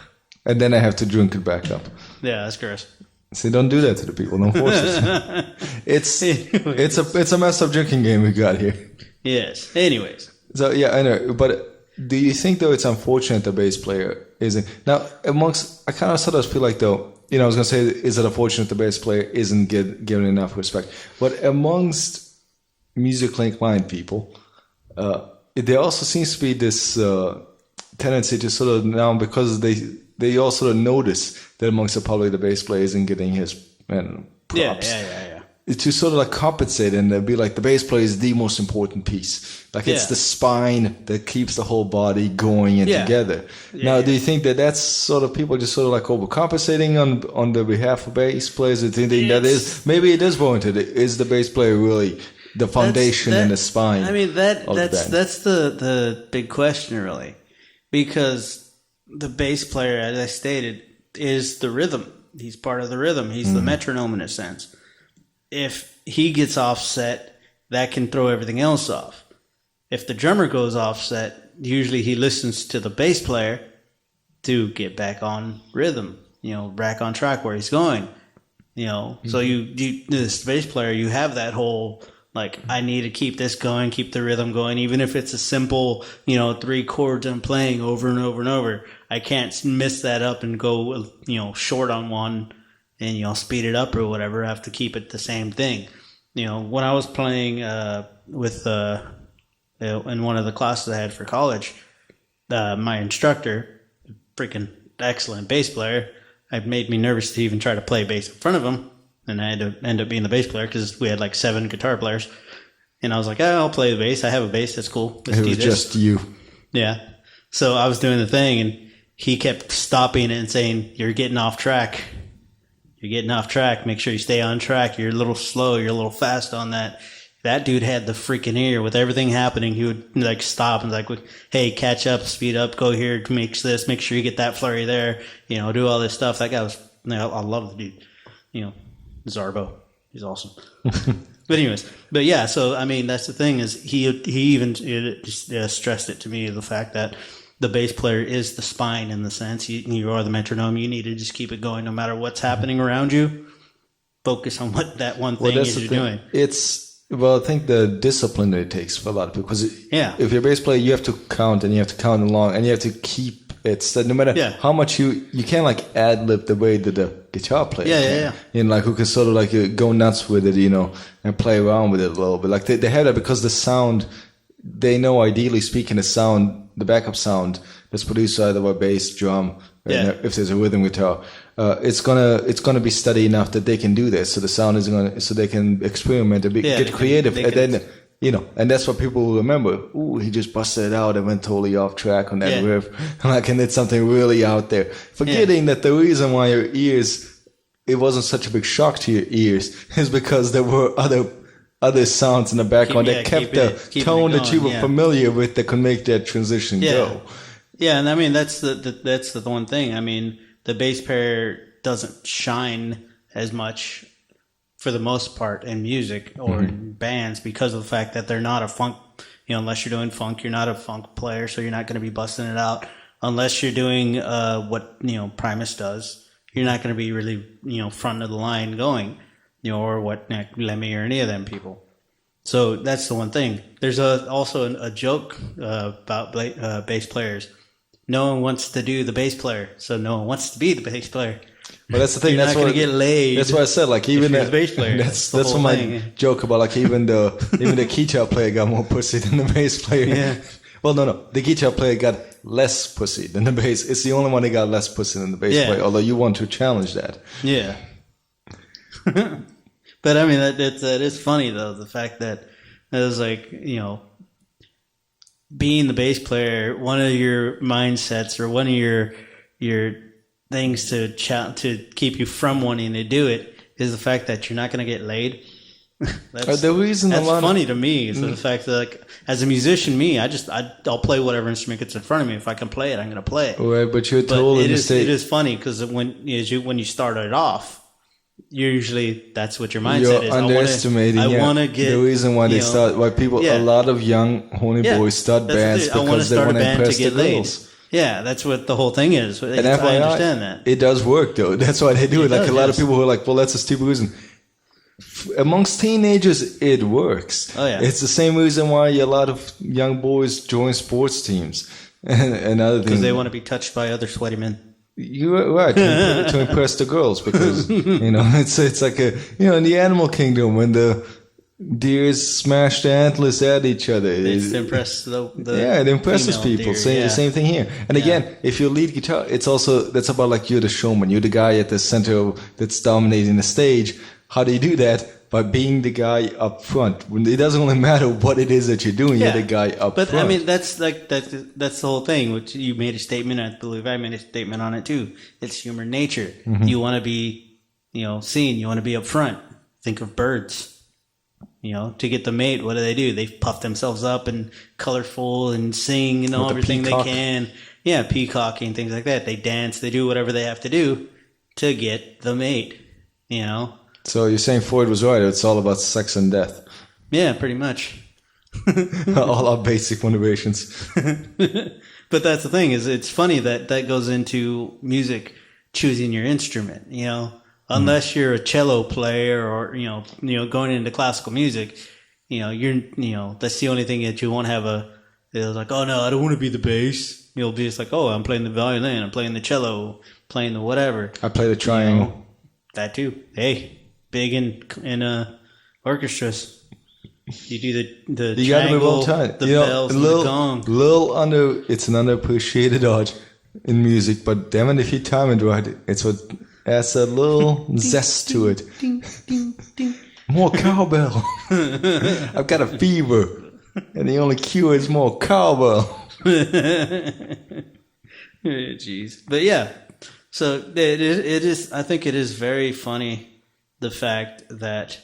And then I have to drink it back up. Yeah, that's gross. See, don't do that to the people. Don't force it. It's a messed up drinking game we got here. Yes. Anyways. So yeah, I know. But do you think though it's unfortunate the bass player isn't now amongst? I kind of sort of feel like though. I was gonna say, is it unfortunate the bass player isn't given enough respect? But amongst musically inclined people, there also seems to be this tendency to sort of now, because they all sort of notice that amongst the public the bass player isn't getting his props. Yeah. To sort of like compensate and be like the bass player is the most important piece. Like it's the spine that keeps the whole body going and together. Now, do you think that that's sort of people just sort of like overcompensating on the behalf of bass players? Do you think that is maybe it is warranted? Is the bass player really the foundation and the spine? I mean that's the big question really, because the bass player, as I stated, is the rhythm. He's part of the rhythm. He's the metronome in a sense. If he gets offset, that can throw everything else off. If the drummer goes offset, usually he listens to the bass player to get back on rhythm, back on track where he's going. So you this bass player, you have that whole like, I need to keep this going, keep the rhythm going, even if it's a simple, 3 chords I'm playing over and over and over. I can't miss that up and go, short on one and, speed it up or whatever. I have to keep it the same thing. When I was playing with in one of the classes I had for college, my instructor, freaking excellent bass player, it made me nervous to even try to play bass in front of him. And I had to end up being the bass player because we had like 7 guitar players. And I was like, I'll play the bass. I have a bass. That's cool. Let's do this. It was just you. Yeah. So I was doing the thing, and he kept stopping it and saying, you're getting off track. You're getting off track. Make sure you stay on track. You're a little slow. You're a little fast on that. That dude had the freaking ear. With everything happening, he would like stop and like, hey, catch up, speed up, go here, mix this, make sure you get that flurry there, do all this stuff. That guy was, I love the dude, Zarbo. He's awesome. but yeah, so I mean, that's the thing is he even stressed it to me, the fact that the bass player is the spine in the sense you are the metronome. You need to just keep it going no matter what's happening around you. Focus on what that one thing is you're doing. I think the discipline that it takes for a lot of people, because if you're a bass player, you have to count and you have to count along and you have to keep it so no matter how much you can't like ad lib the way that the guitar player can. And like who can sort of like go nuts with it, and play around with it a little bit. Like they have that because the sound, they know ideally speaking the backup sound that's produced either by bass, drum, if there's a rhythm guitar, it's gonna be steady enough that they can do this. So the sound is so they can experiment and get creative, and then. And that's what people will remember. Ooh, he just busted it out and went totally off track on that riff. And it's something really out there. Forgetting that the reason why your ears, it wasn't such a big shock to your ears, is because there were other sounds in the background that kept the tone that you were familiar with that could make that transition go. Yeah, and I mean, that's the one thing. I mean, the bass player doesn't shine as much for the most part in music or in bands because of the fact that they're not a funk, unless you're doing funk, you're not a funk player, so you're not going to be busting it out. Unless you're doing what, Primus does, you're not going to be really, front of the line going, or what Lemmy or any of them people. So that's the one thing. There's also a joke about bass players. No one wants to do the bass player, so no one wants to be the bass player. But that's the thing. You're not going to get laid. That's what I said. Like even the bass player. That's what my joke about. Like even the guitar player got more pussy than the bass player. Yeah. Well, no. The guitar player got less pussy than the bass. It's the only one that got less pussy than the bass player. Although you want to challenge that. Yeah. But I mean, that is funny though. The fact that it was like being the bass player, one of your mindsets or one of your things to keep you from wanting to do it is the fact that you're not going to get laid. That's funny to me. Is the fact that, like, as a musician, I'll play whatever instrument gets in front of me. If I can play it, I'm going to play it. Right, but you're told it is funny because when you started off, usually that's what your mindset You're is. underestimating. I want to get the reason why they start. Why people, Yeah. a lot of young horny boys start bands because they want to impress the girls. Yeah, that's what the whole thing is. And I FYI, understand that. it does work though. That's why they do it. Like a lot of people who are like, well, that's a stupid reason. Amongst teenagers, it works. Oh yeah, it's the same reason why a lot of young boys join sports teams and other things. Because they want to be touched by other sweaty men. You're right, to impress the girls, because it's like in the animal kingdom when the deers smash the antlers at each other. It's to impress the it impresses people. Deer, Same thing here. And again, if you lead guitar, that's about like you're the showman. You're the guy at the center that's dominating the stage. How do you do that? By being the guy up front. It doesn't really matter what it is that you're doing. You're the guy up front. But I mean, that's the whole thing. Which you made a statement. I believe I made a statement on it too. It's human nature. Mm-hmm. You want to be, seen. You want to be up front. Think of birds. To get the mate, what do? They puff themselves up and colorful and sing and everything they can. Yeah, peacocking, things like that. They dance. They do whatever they have to do to get the mate. So you're saying Freud was right. It's all about sex and death. Yeah, pretty much. All our basic motivations. But that's the thing, is it's funny that goes into music, choosing your instrument, unless you're a cello player or, going into classical music, you're, that's the only thing that you won't have it's like, oh no, I don't want to be the bass. You'll be just like, oh, I'm playing the violin, I'm playing the cello, playing the whatever. I play the triangle. That too. Hey. Big in orchestras. You do the you triangle, gotta the bells, and the gong. It's an underappreciated art in music, but damn it, if you time it right, it's what adds a little zest to it. Ding, ding, ding. More cowbell. I've got a fever, and the only cure is more cowbell. Jeez, but yeah. So it is. I think it is very funny. The fact that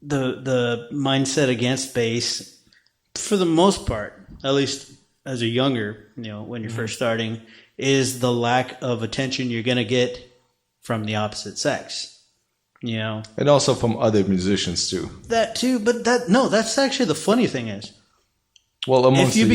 the mindset against bass, for the most part, at least as a younger, when you're first starting, is the lack of attention you're going to get from the opposite sex. And also from other musicians too. That too, but that's actually the funny thing is. Well, if you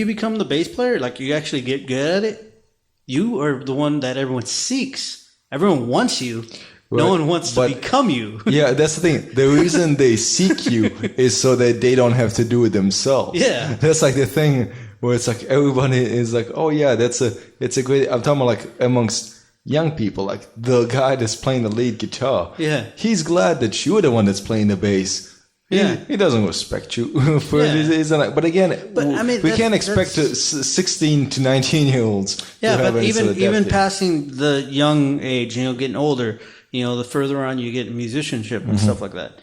become the bass player, like you actually get good at it, you are the one that everyone seeks. Everyone wants you. Right. No one wants to become you. Yeah, that's the thing. The reason they seek you is so that they don't have to do it themselves. Yeah. That's like the thing where it's like everybody is like, oh yeah, it's a great, I'm talking about like amongst young people, like the guy that's playing the lead guitar. Yeah. He's glad that you're the one that's playing the bass. Yeah. He doesn't respect you for it. But again, we can't expect 16 to 19-year-olds. Yeah, but even passing the young age, getting older, the further on you get in musicianship and stuff like that.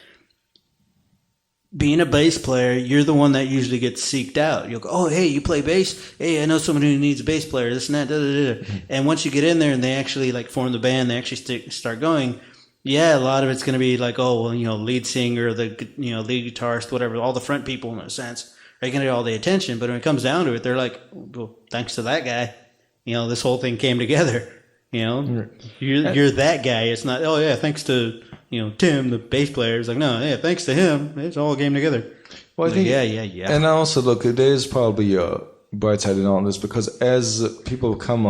Being a bass player, you're the one that usually gets seeked out. You'll go, oh, hey, you play bass? Hey, I know someone who needs a bass player, this and that, da-da-da. And once you get in there and they actually form the band, they actually start going, yeah, a lot of it's going to be like, oh, well, lead singer, the lead guitarist, whatever, all the front people in a sense are going to get all the attention. But when it comes down to it, they're like, well, thanks to that guy, this whole thing came together. You're that guy. It's not, oh yeah, thanks to Tim, the bass player. It's like, no, yeah, thanks to him, it's all came together. Well, I think, yeah. And also, look, there is probably a bright side in all this, because as people become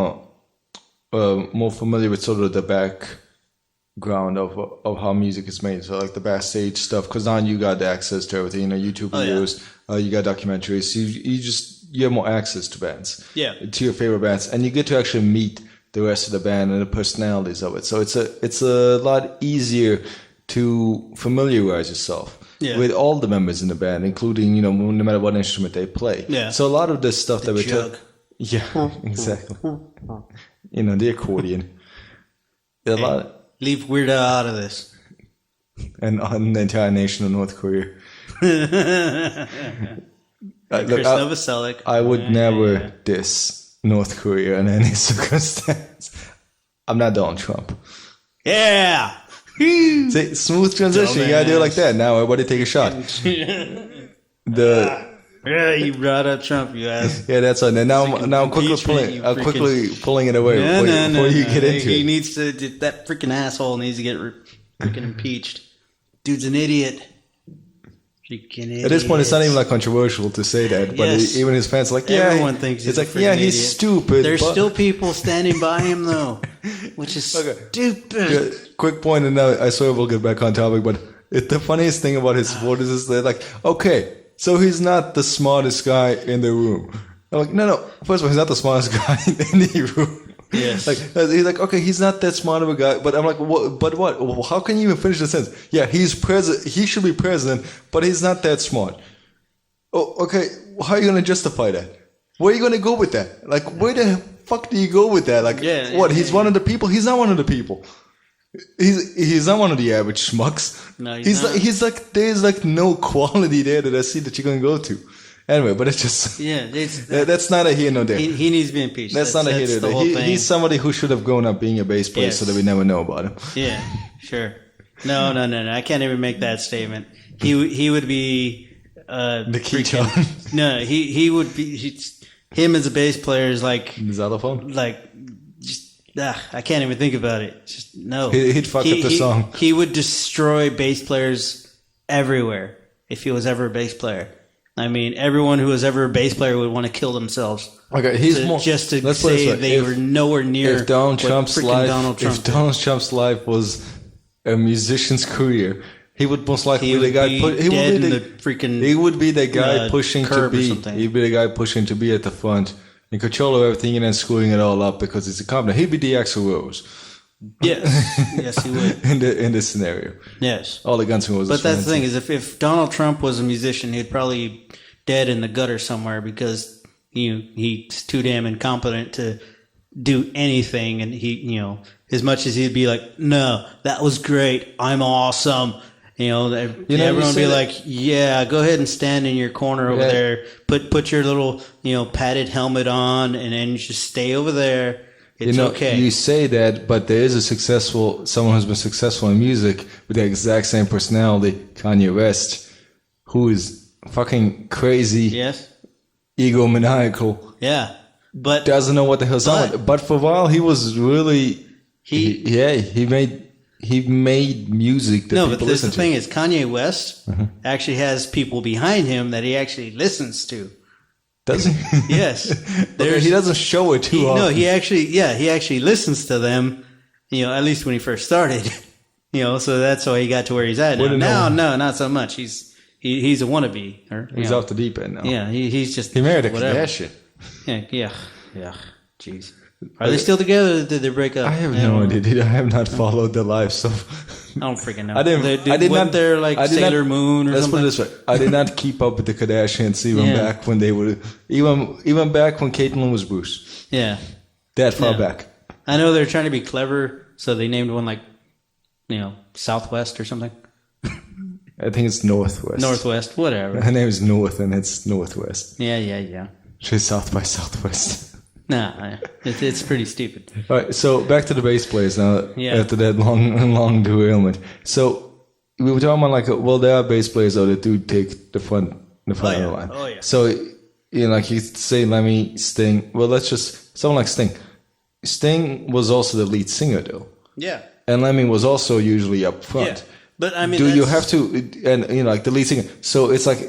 more familiar with sort of the background of how music is made, so like the backstage stuff, because now you got access to everything, YouTube videos, you got documentaries, you have more access to bands, to your favorite bands, and you get to actually meet the rest of the band and the personalities of it. So it's a lot easier to familiarize yourself with all the members in the band, including, no matter what instrument they play. Yeah. So a lot of this stuff the that we jug. Yeah, exactly. The accordion. Leave Weird Al out of this. And on the entire nation of North Korea. Chris Novoselic. I would never diss North Korea in any circumstance. I'm not Donald Trump. Yeah. See, smooth transition. You gotta do it like that. Now everybody take a shot. Yeah, you brought up Trump, you ass. Yeah, that's right. And now I'm quickly pulling it away before you get into it. He needs to. That freaking asshole needs to get freaking impeached. Dude's an idiot. Freaking idiot. At this point, it's not even like controversial to say that, but even his fans are like, yeah, everyone thinks he's like, yeah, he's idiot. stupid. There's still people standing by him though, which is stupid. Yeah, quick point, and now I swear we'll get back on topic, but the funniest thing about his supporters is they're like, okay, so he's not the smartest guy in the room. I'm like, no. First of all, he's not the smartest guy in the room. Yes. Like he's like, okay, he's not that smart of a guy, but I'm like, what? But what? How can you even finish the sentence? Yeah, he's president. He should be president, but he's not that smart. Oh, okay. How are you gonna justify that? Where are you gonna go with that? Like, where the fuck do you go with that? Like, what? He's one of the people. He's not one of the people. He's not one of the average schmucks. No, he's not. He's like there's like no quality there that I see that you're gonna go to. Anyway, but it's just that's not a here nor there. He needs to be impeached. That's not a here nor there. He's somebody who should have grown up being a bass player so that we never know about him. Yeah, sure. No. I can't even make that statement. He would be the key tone. No, he would be. Him as a bass player is like the xylophone. Like, just I can't even think about it. Just no. He'd fuck up the song. He would destroy bass players everywhere if he was ever a bass player. I mean, everyone who was ever a bass player would want to kill themselves. Okay, he's just to say they were nowhere near. If Donald Trump's life was a musician's career, he would most likely be the guy. He would be the guy pushing to be. He'd be the guy pushing to be at the front in control of everything and then screwing it all up because he's a competent. He'd be the Axl Rose. Yes, he would. in this scenario. Yes. All the Guns N' Roses. But that's the thing is, if Donald Trump was a musician, he'd probably be dead in the gutter somewhere because he's too damn incompetent to do anything, and as much as he'd be like, no, that was great, I'm awesome. Everyone would be like, yeah, go ahead and stand in your corner over there. Put your little padded helmet on, and then just stay over there. It's okay. You say that, but there is someone who's been successful in music with the exact same personality, Kanye West, who is fucking crazy, egomaniacal, but doesn't know what the hell's on. But for a while, he was really he made music that people listen to. No, but the thing is, Kanye West actually has people behind him that he actually listens to. Does he? Yes. He doesn't show it too often. No, he actually listens to them, at least when he first started. So that's why he got to where he's at now. No, not so much. He's a wannabe. He's off the deep end now. Yeah, he's just... He married a Kardashian. Yeah. Jeez. Are they still together or did they break up? I have no idea. I have not followed their lives, so... I don't freaking know. I did not. There like Sailor Moon or let's something. Let's put it this way. I did not keep up with the Kardashians back when they were... Even back when Caitlyn was Bruce. Yeah. That far back. I know they're trying to be clever, so they named one like, Southwest or something. I think it's Northwest. Northwest, whatever. Her name is North, and it's Northwest. Yeah. She's South by Southwest. Nah, it's pretty stupid. All right, so back to the bass players now. After that long derailment. So we were talking about there are bass players that do take the front of the line. Oh yeah. So like you say, Lemmy, Sting. Well, let's just someone like Sting. Sting was also the lead singer though. Yeah. And Lemmy was also usually up front. Yeah. But I mean, do you have to like the lead singer? So it's like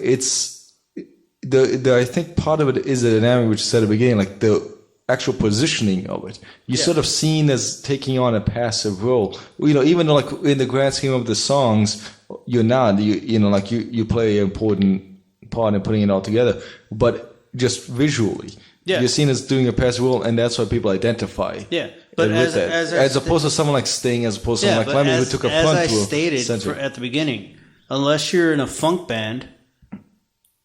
the I think part of it is the dynamic which you said at the beginning, like the actual positioning of it. You're sort of seen as taking on a passive role. Even though like in the grand scheme of the songs, you're not. You play an important part in putting it all together. But just visually, you're seen as doing a passive role, and that's why people identify. Yeah, but as opposed to someone like Sting, as opposed to someone like Lemmy who took a front row. As I stated at the beginning, unless you're in a funk band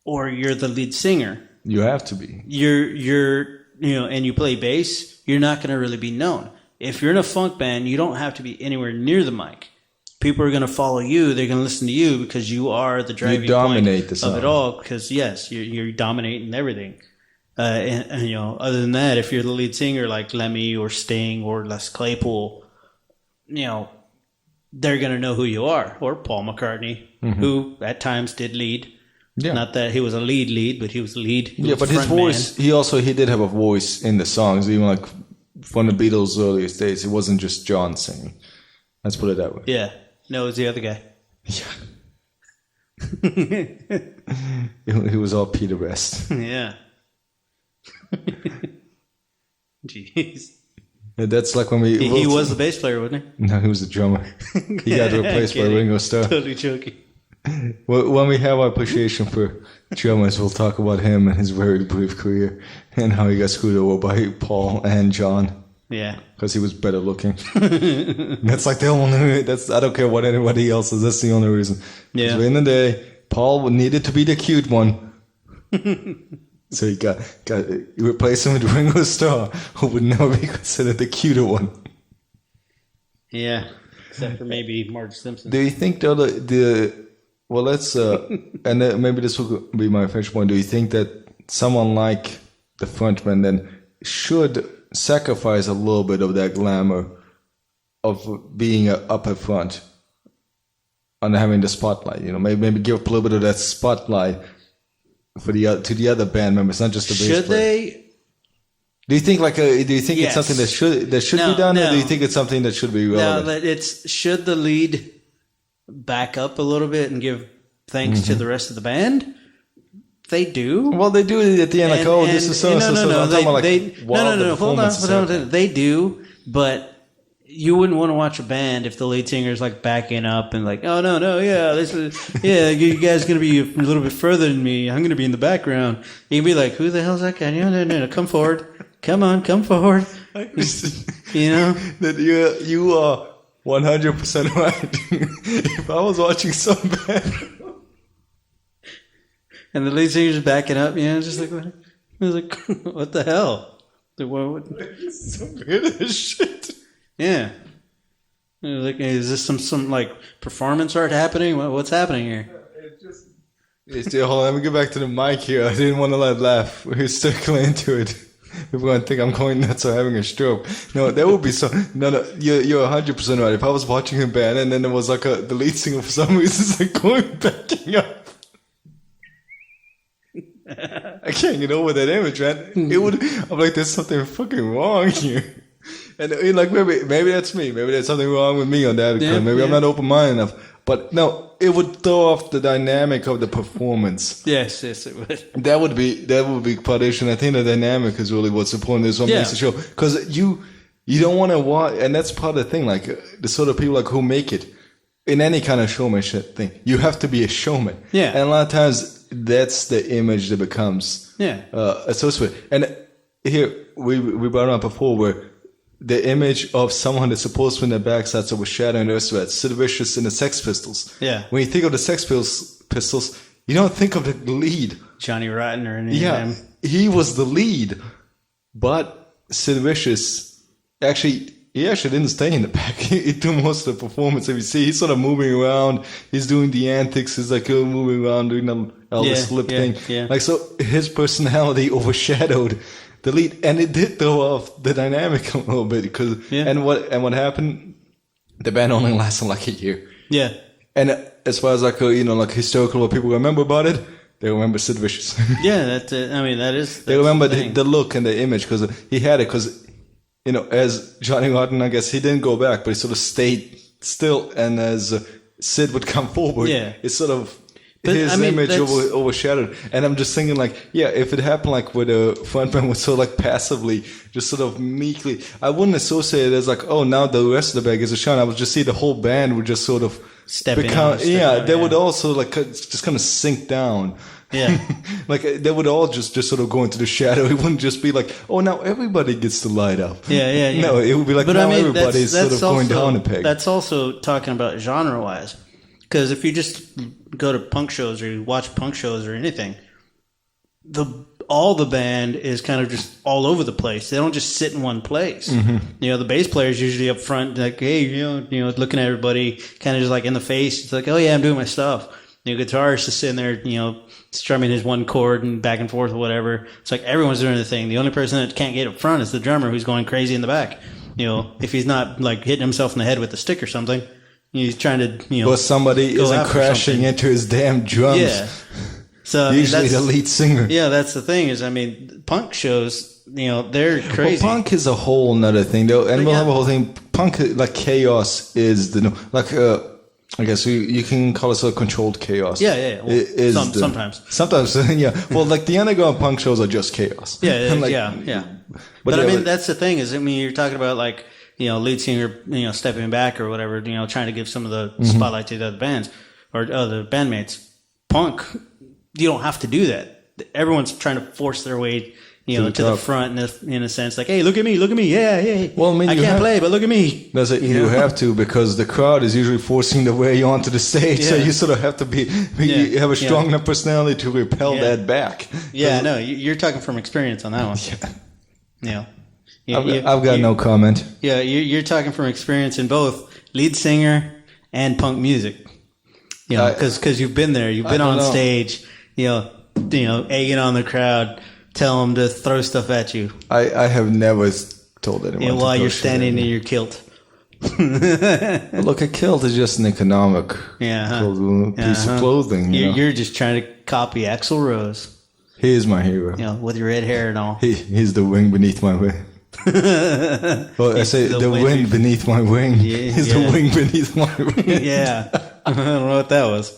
or you're the lead singer, you have to be. You're and you play bass, you're not going to really be known. If you're in a funk band, you don't have to be anywhere near the mic. People are going to follow you. They're going to listen to you because you are the driving point of it all. Because you're dominating everything. And other than that, if you're the lead singer like Lemmy or Sting or Les Claypool, they're going to know who you are. Or Paul McCartney, who at times did lead. Yeah. Not that he was a lead, but he was the lead. Yeah, but his voice, he did have a voice in the songs, even like from the Beatles' earliest days. It wasn't just John singing. Let's put it that way. Yeah. No, it was the other guy. Yeah. He was all Peter Best. Yeah. Jeez. Yeah, that's like when we... He was the bass player, wasn't he? No, he was the drummer. He got replaced by Ringo Starr. Totally joking. Well, when we have our appreciation for drummers, we'll talk about him and his very brief career and how he got screwed over by Paul and John. Yeah. Because he was better looking. That's like the only... I don't care what anybody else says. That's the only reason. Yeah. So in the day, Paul needed to be the cute one. So he got replaced him with Ringo Starr, who would never be considered the cuter one. Yeah. Except for maybe Marge Simpson. Do you think well, let's and maybe this will be my first point. Do you think that someone like the frontman then should sacrifice a little bit of that glamour of being up at front and having the spotlight? You know, maybe give up a little bit of that spotlight for to the other band members, not just the bass player. Should they? Do you think Yes. it's something that should be done, or do you think it's something that should be relevant? No, should the lead back up a little bit and give thanks to the rest of the band? They do. Well, they do it at the end, this is so. No. Hold on. They do, but you wouldn't want to watch a band if the lead singer is like backing up and like, oh no, you guys gonna be a little bit further than me. I'm gonna be in the background. You can be like, who the hell's that guy? No, come forward. Come forward. You know that you are 100% right. If I was watching some band and the lead singer's backing up, just like what? I was like, what the hell? What? Some weird shit. Yeah. Like, is this some like performance art happening? What's happening here? Hold on, let me get back to the mic here. I didn't want to laugh. We're circling into it. People are going to think I'm going nuts or having a stroke. No, that would be so... No, you're 100% right. If I was watching a band and then there was like the lead singer for some reason is like going backing up. I can't get over that image, man. I'm like, there's something fucking wrong here. And like maybe that's me. Maybe there's something wrong with me on that. Yeah, maybe I'm not open-minded enough. But no, it would throw off the dynamic of the performance. Yes, it would. That would be part of it. And I think the dynamic is really what's important. Is what makes the show. Because you don't want to watch, and that's part of the thing. Like the sort of people like who make it in any kind of showmanship thing. You have to be a showman. Yeah. And a lot of times that's the image that becomes associated. And here we brought it up before where the image of someone that's supposed to be in the backside of a shadow and the rest of that. Sid Vicious and the Sex Pistols. Yeah. When you think of the Sex Pistols, you don't think of the lead. Johnny Rotten or anything. Yeah, he was the lead. But Sid Vicious, he actually didn't stay in the back. He did most of the performance. If you see, he's sort of moving around. He's doing the antics. He's like moving around, doing the Elvis flip thing. Yeah. Like, so his personality overshadowed the lead, and it did throw off the dynamic a little bit because and what happened, the band only lasted like a year. Yeah. And as far as like historical what people remember about it, they remember Sid Vicious. Yeah, that's it. I mean, they remember the look and the image because he had it because as Johnny Rotten, I guess he didn't go back, but he sort of stayed still, and as Sid would come forward, it sort of. His image overshadowed. And I'm just thinking like, if it happened like with a frontman was so like passively, just sort of meekly, I wouldn't associate it as like, oh, now the rest of the band is a shine. I would just see the whole band would just sort of they would also like just kind of sink down. Yeah. Like they would all just sort of go into the shadow. It wouldn't just be like, oh, now everybody gets to light up. Yeah. No, it would be like, now everybody's sort of going down a peg. That's also talking about genre-wise. Because if you just go to punk shows or you watch punk shows or anything, all the band is kind of just all over the place. They don't just sit in one place. Mm-hmm. The bass player is usually up front, like, hey, looking at everybody, kind of just like in the face. It's like, oh yeah, I'm doing my stuff. The guitarist is sitting there, strumming his one chord and back and forth or whatever. It's like everyone's doing the thing. The only person that can't get up front is the drummer who's going crazy in the back. If he's not like hitting himself in the head with a stick or something. He's trying to, But somebody isn't crashing into his damn drums. Yeah. So usually the lead singer. Yeah, that's the thing is, I mean, punk shows, they're crazy. Well, punk is a whole nother thing, though, and we'll have a whole thing. Punk, like chaos, is the I guess you can call it sort of controlled chaos. Yeah. Well, sometimes. Yeah. Well, like the underground punk shows are just chaos. Yeah, like, yeah. But I mean, that's the thing is, I mean, you're talking about like, lead singer, stepping back or whatever, trying to give some of the spotlight to the other bands or other bandmates. Punk, you don't have to do that. Everyone's trying to force their way, to the front in a sense, like, hey, look at me, yeah. Well, I mean, I can't play, but look at me. That's it. You have to, because the crowd is usually forcing their way onto the stage, so you sort of have to have a strong enough personality to repel that back. Yeah, no, you're talking from experience on that one. I've got no comment. Yeah, you're talking from experience in both lead singer and punk music. Because you've been there, you've been on stage, egging on the crowd, tell them to throw stuff at you. I have never told anyone. While you're standing in your kilt. Look, a kilt is just an economic piece of clothing. You're just trying to copy Axl Rose. He is my hero. With your red hair and all. He's the wing beneath my wing. Well, I say the wind beneath my wing. He's the wing beneath my wing. Yeah. I don't know what that was.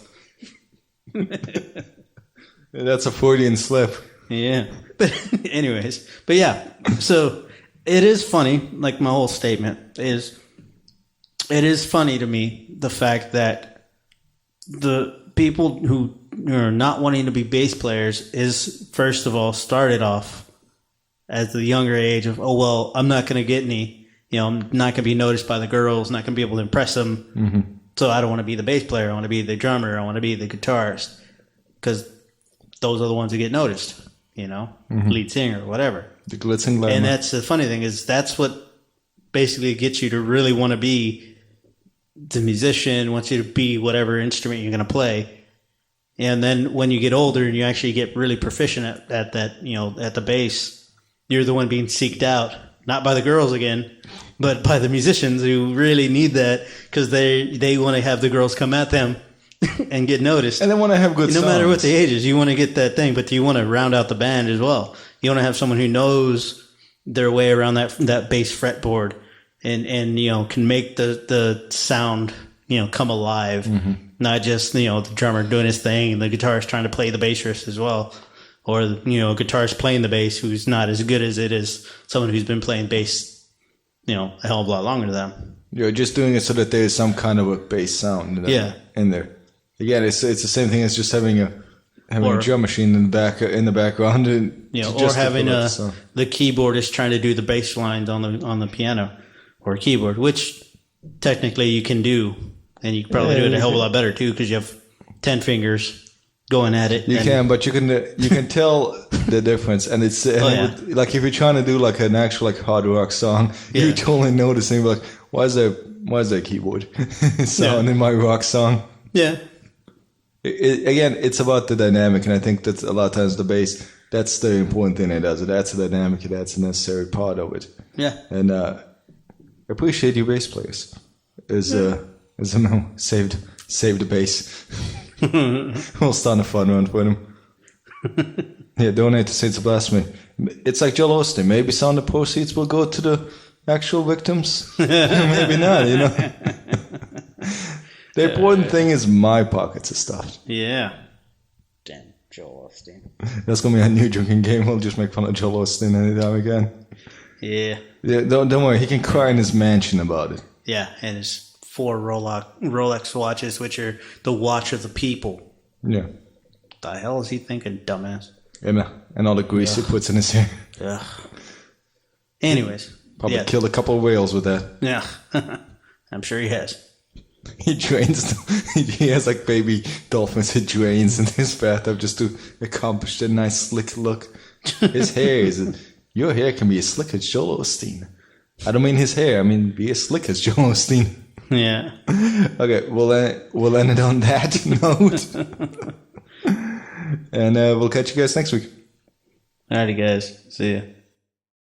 That's a Freudian slip. Yeah. But anyways. But yeah. So it is funny. Like my whole statement is, it is funny to me, the fact that the people who are not wanting to be bass players is, first of all, started off at the younger age of, oh, well, I'm not going to get any, I'm not going to be noticed by the girls, not going to be able to impress them. So I don't want to be the bass player. I want to be the drummer. I want to be the guitarist, because those are the ones that get noticed, lead singer, whatever. The glitz and glamour. And that's the funny thing is that's what basically gets you to really want to be the musician, wants you to be whatever instrument you're going to play. And then when you get older and you actually get really proficient at that, at the bass, you're the one being seeked out, not by the girls again, but by the musicians who really need that, because they want to have the girls come at them and get noticed. And they want to have good songs. No matter what the age is, you want to get that thing, but you want to round out the band as well. You want to have someone who knows their way around that bass fretboard and can make the sound, come alive. Not just, the drummer doing his thing and the guitarist trying to play the bass riff as well. Or, a guitarist playing the bass who's not as good as it is someone who's been playing bass, a hell of a lot longer than them. You're just doing it so that there's some kind of a bass sound in there. Again, it's the same thing as just having a drum machine in the background. Or having the keyboardist trying to do the bass lines on the piano or keyboard, which technically you can do. And you can probably do it a hell of a lot better, too, because you have 10 fingers going at it. You can, but you can tell the difference, and it's like if you're trying to do like an actual like hard rock song, you totally noticing like why is there keyboard sound in my rock song? Yeah. Again, it's about the dynamic, and I think that a lot of times the bass, that's the important thing it does. It adds a dynamic. It adds a necessary part of it. Yeah. And I appreciate you bass players. As a no, save the bass. We'll start a fun run for them. Donate to Saints of Blasphemy. It's like Joel Osteen. Maybe some of the proceeds will go to the actual victims. Maybe not, The important thing is my pockets are stuffed. Yeah. Damn, Joel Osteen. That's going to be a new drinking game. We'll just make fun of Joel Osteen anytime again. Yeah. Don't worry. He can cry in his mansion about it. Yeah, and his 4 Rolex watches, which are the watch of the people. Yeah. What the hell is he thinking, dumbass? And all the grease he puts in his hair. Yeah. Anyways. Probably killed a couple of whales with that. Yeah. I'm sure he has. He drains he has like baby dolphins he drains in his bathtub just to accomplish a nice slick look. His hair your hair can be as slick as Joel Osteen. I don't mean his hair, I mean be as slick as Joel Osteen. Yeah. Okay, we'll end it on that note. And we'll catch you guys next week. Alrighty, guys. See ya.